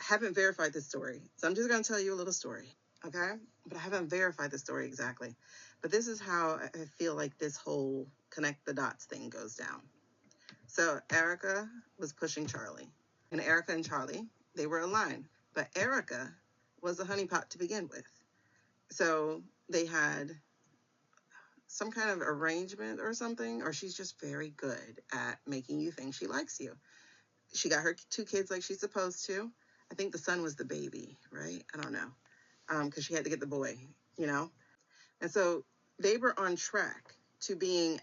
haven't verified this story, so I'm just going to tell you a little story, okay? But I haven't verified the story exactly. But this is how I feel like this whole connect the dots thing goes down. So Erica was pushing Charlie, and Erica and Charlie, they were aligned. But Erica was a honeypot to begin with. So they had some kind of arrangement or something, or she's just very good at making you think she likes you. She got her 2 kids like she's supposed to. I think the son was the baby, right? I don't know. Because she had to get the boy, you know? And so they were on track to being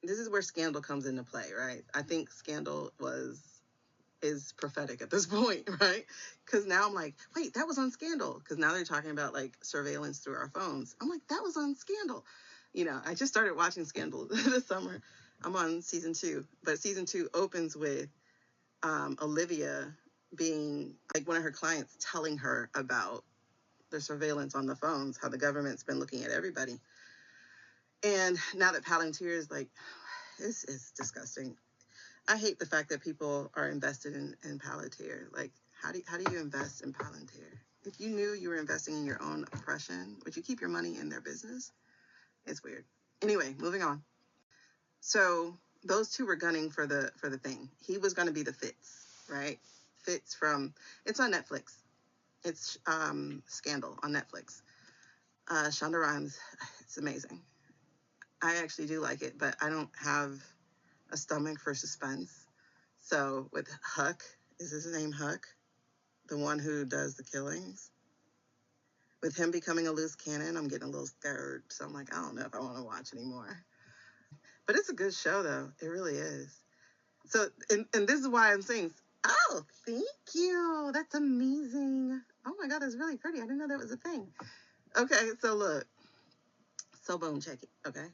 this is where Scandal comes into play, right? I think Scandal is prophetic at this point, right? Because now I'm like, wait, that was on Scandal. Because now they're talking about like surveillance through our phones. I'm like, that was on Scandal. I just started watching Scandal this summer. I'm on season 2, but season 2 opens with Olivia being like one of her clients telling her about the surveillance on the phones, how the government's been looking at everybody. And now that Palantir is like, this is disgusting. I hate the fact that people are invested in Palantir. Like, how do you invest in Palantir? If you knew you were investing in your own oppression, would you keep your money in their business? It's weird. Anyway, moving on. So those two were gunning for the thing. He was going to be the Fitz, right? Fitz it's on Netflix. It's Scandal on Netflix. Shonda Rhimes, it's amazing. I actually do like it, but I don't have a stomach for suspense. So with Huck, is his name Huck? The one who does the killings? With him becoming a loose cannon, I'm getting a little scared. So I'm like, I don't know if I want to watch anymore. But it's a good show, though. It really is. So, and this is why I'm saying, oh, thank you. That's amazing. Oh my God, that's really pretty. I didn't know that was a thing. Okay, so look. So boom, check it, okay?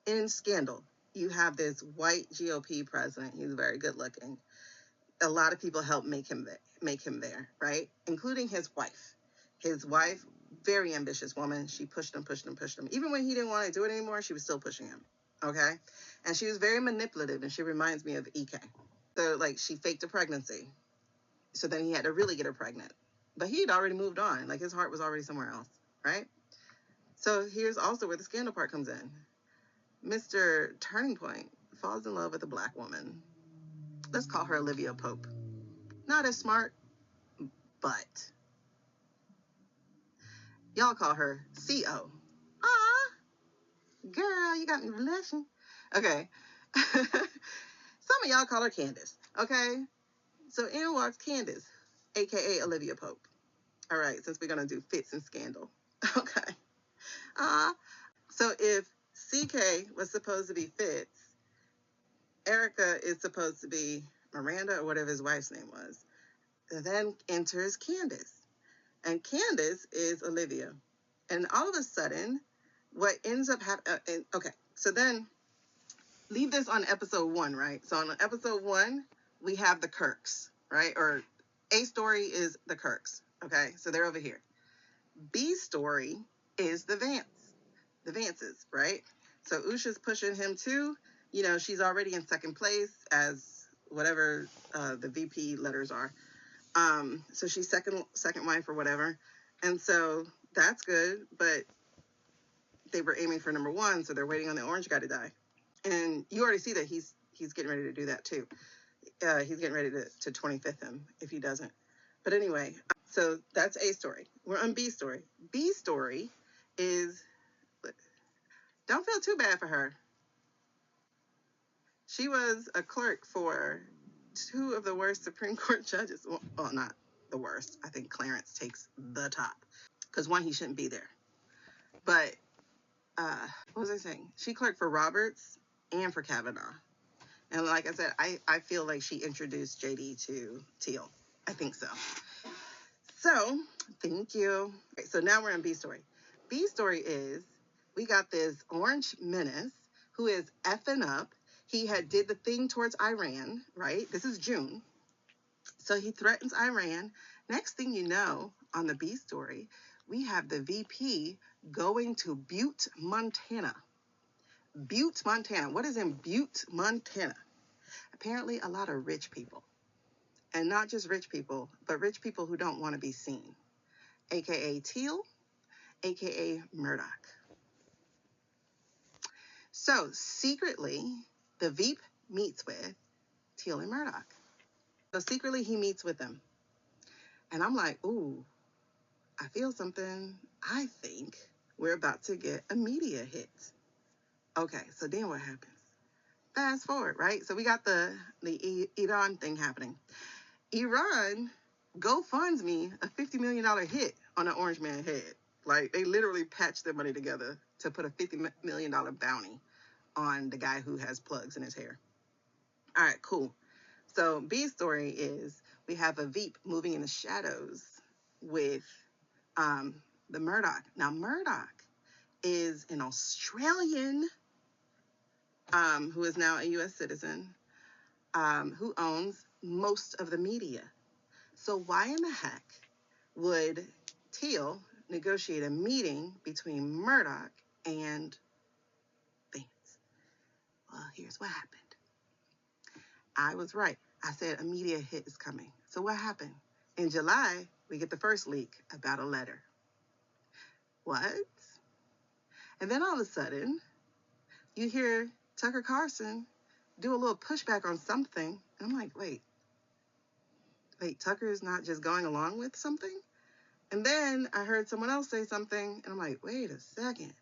In Scandal, you have this white GOP president. He's very good looking. A lot of people helped make him there, right? Including his wife. His wife, very ambitious woman. She pushed him. Even when he didn't want to do it anymore, she was still pushing him, okay? And she was very manipulative, and she reminds me of EK. So, like, she faked a pregnancy. So then he had to really get her pregnant. But he'd already moved on. Like, his heart was already somewhere else, right? So here's also where the Scandal part comes in. Mr. Turning Point falls in love with a black woman. Let's call her Olivia Pope. Not as smart, but y'all call her CO. Ah, girl, you got me blushing. Okay. Some of y'all call her Candace, okay? So in walks Candace, a.k.a. Olivia Pope. All right, since we're going to do Fitz and Scandal. Okay. So if CK was supposed to be Fitz, Erica is supposed to be Miranda or whatever his wife's name was. Then enters Candace. And Candace is Olivia. And all of a sudden, what ends up happening... Okay, so then leave this on episode 1, right? So on episode 1, we have the Kirks, right? Or A story is the Kirks, okay? So they're over here. B story is the Vances, right? So Usha's pushing him too. She's already in second place as whatever the VP letters are. So she's second wife or whatever. And so that's good, but they were aiming for number 1, so they're waiting on the orange guy to die. And you already see that he's getting ready to do that too. He's getting ready to 25th him if he doesn't. But anyway, so that's A story. We're on B story. B story is, don't feel too bad for her. She was a clerk for 2 of the worst Supreme Court judges. Well, not the worst. I think Clarence takes the top. Because 1, he shouldn't be there. But, what was I saying? She clerked for Roberts and for Kavanaugh. And like I said, I feel like she introduced JD to Teal. I think so. So, thank you. Okay, so now we're on B story. B story is, we got this orange menace who is effing up. He did the thing towards Iran, right? This is June. So he threatens Iran. Next thing you know, on the B story, we have the VP going to Butte, Montana. Butte, Montana. What is in Butte, Montana? Apparently a lot of rich people. And not just rich people, but rich people who don't want to be seen, aka Teal, aka Murdoch. So secretly, the Veep meets with Teal and Murdoch. So secretly, he meets with them. And I'm like, ooh, I feel something. I think we're about to get a media hit. Okay, so then what happens? Fast forward, right? So we got the Iran thing happening. Iran GoFundMe a $50 million hit on an Orange Man head. Like, they literally patched their money together to put a $50 million bounty on the guy who has plugs in his hair. All right, cool. So B's story is we have a Veep moving in the shadows with the Murdoch. Now, Murdoch is an Australian who is now a U.S. citizen who owns most of the media. So why in the heck would Teal negotiate a meeting between Murdoch and Vance? Well, here's what happened. I was right. I said a media hit is coming. So what happened? In July, we get the first leak about a letter. What? And then all of a sudden, you hear Tucker Carlson do a little pushback on something. And I'm like, wait, Tucker is not just going along with something? And then I heard someone else say something, and I'm like, wait a second.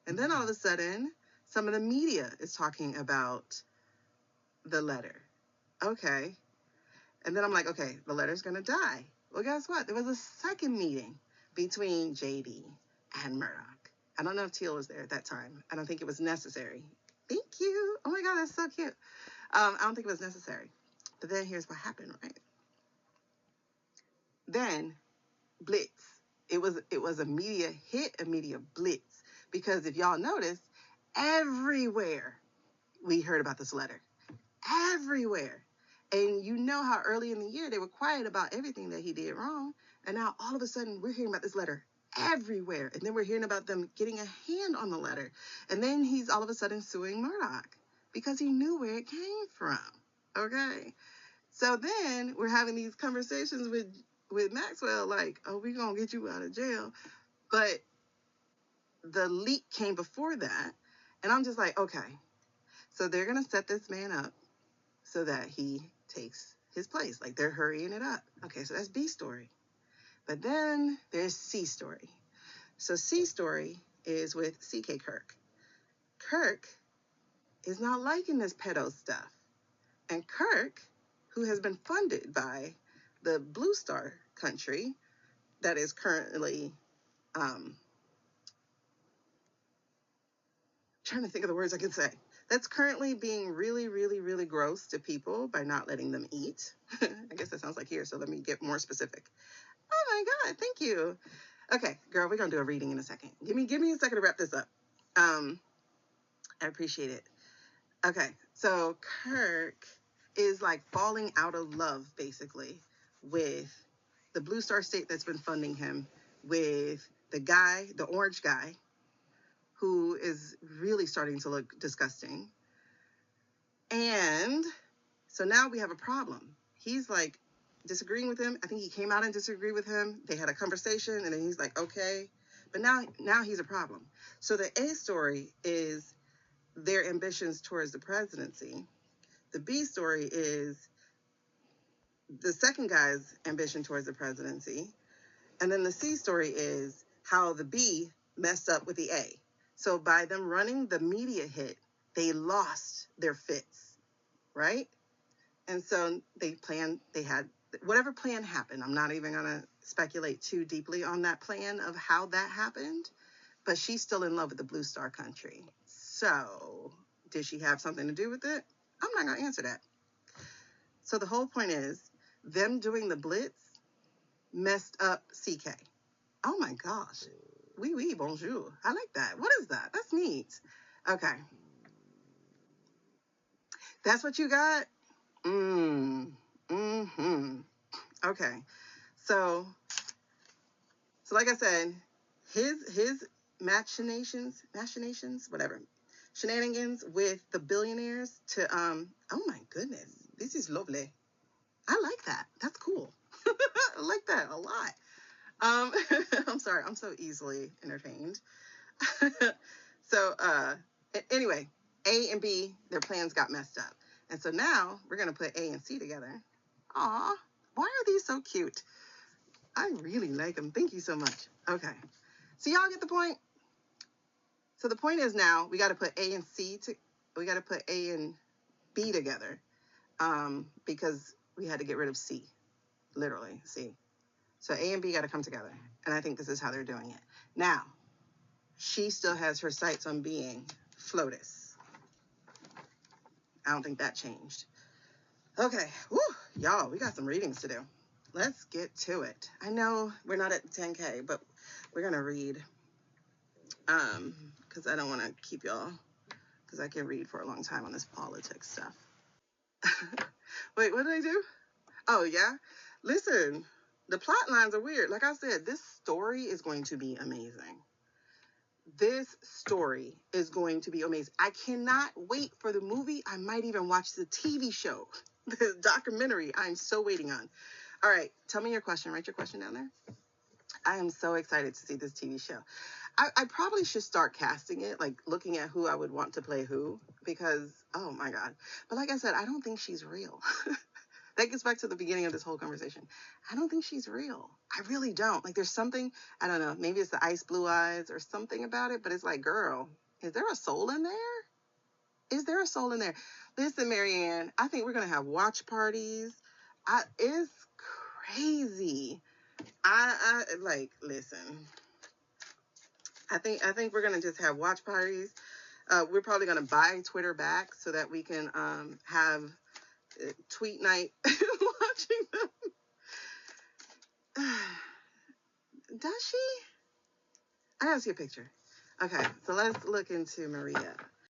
And then all of a sudden, some of the media is talking about the letter. Okay. And then I'm like, okay, the letter's going to die. Well, guess what? There was a second meeting between JD and Murdoch. I don't know if Teal was there at that time. I don't think it was necessary. Thank you. Oh my God, that's so cute. I don't think it was necessary. But then here's what happened, right? Then Blitz. It was a media hit, a media blitz. Because if y'all notice, everywhere we heard about this letter. Everywhere. And you know how early in the year they were quiet about everything that he did wrong. And now all of a sudden we're hearing about this letter everywhere. And then we're hearing about them getting a hand on the letter. And then he's all of a sudden suing Murdoch because he knew where it came from. Okay. So then we're having these conversations with Maxwell, like, oh, we're going to get you out of jail. But the leak came before that. And I'm just like, okay, so they're going to set this man up so that he takes his place. Like, they're hurrying it up. Okay, so that's B story. But then there's C story. So C story is with C.K. Kirk. Kirk is not liking this pedo stuff. And Kirk, who has been funded by the Blue Star country that is currently, trying to think of the words I can say, that's currently being really, really, really gross to people by not letting them eat. I guess that sounds like here, so let me get more specific. Oh my God, thank you. Okay, girl, we're gonna do a reading in a second. Give me a second to wrap this up. I appreciate it. Okay, so Kirk is like falling out of love, basically, with the Blue Star State that's been funding him, with the guy, the orange guy, who is really starting to look disgusting. And so now we have a problem. He's like disagreeing with him. I think he came out and disagreed with him. They had a conversation and then he's like, okay. But now he's a problem. So the A story is their ambitions towards the presidency. The B story is the second guy's ambition towards the presidency. And then the C story is how the B messed up with the A. So by them running the media hit, they lost their fits, right? And so they had whatever plan happened. I'm not even going to speculate too deeply on that plan of how that happened, but she's still in love with the Blue Star country. So did she have something to do with it? I'm not going to answer that. So the whole point is them doing the blitz messed up CK. Oh my gosh. Oui, bonjour. I like that. What is that? That's neat. Okay. That's what you got? Okay. So like I said, his machinations, whatever, shenanigans with the billionaires to oh my goodness, this is lovely. I like that. That's cool. I like that a lot. I'm sorry. I'm so easily entertained. So, anyway, A and B, their plans got messed up. And so now we're going to put A and C together. Aw, why are these so cute? I really like them. Thank you so much. Okay. So y'all get the point? So the point is now we got to put A and C we got to put A and B together, because we had to get rid of C, literally C. So A and B got to come together. And I think this is how they're doing it. Now, she still has her sights on being FLOTUS. I don't think that changed. Okay, woo, y'all, we got some readings to do. Let's get to it. I know we're not at 10K, but we're gonna read, because I don't want to keep y'all, because I can read for a long time on this politics stuff. Wait, what did I do? Oh yeah, listen, the plot lines are weird. Like I said, this story is going to be amazing. This story is going to be amazing. I cannot wait for the movie. I might even watch the TV show, the documentary I'm so waiting on. All right, tell me your question. Write your question down there. I am so excited to see this TV show. I probably should start casting it, like looking at who I would want to play who, because, oh my God. But like I said, I don't think she's real. That gets back to the beginning of this whole conversation. I don't think she's real. I really don't. Like, there's something, I don't know, maybe it's the ice blue eyes or something about it, but it's like, girl, is there a soul in there? Is there a soul in there? Listen, Marianne, I think we're going to have watch parties. It's crazy. Listen, I think we're going to just have watch parties. We're probably going to buy Twitter back so that we can have tweet night watching them. Does she? I gotta see a picture. Okay, so let's look into Maria.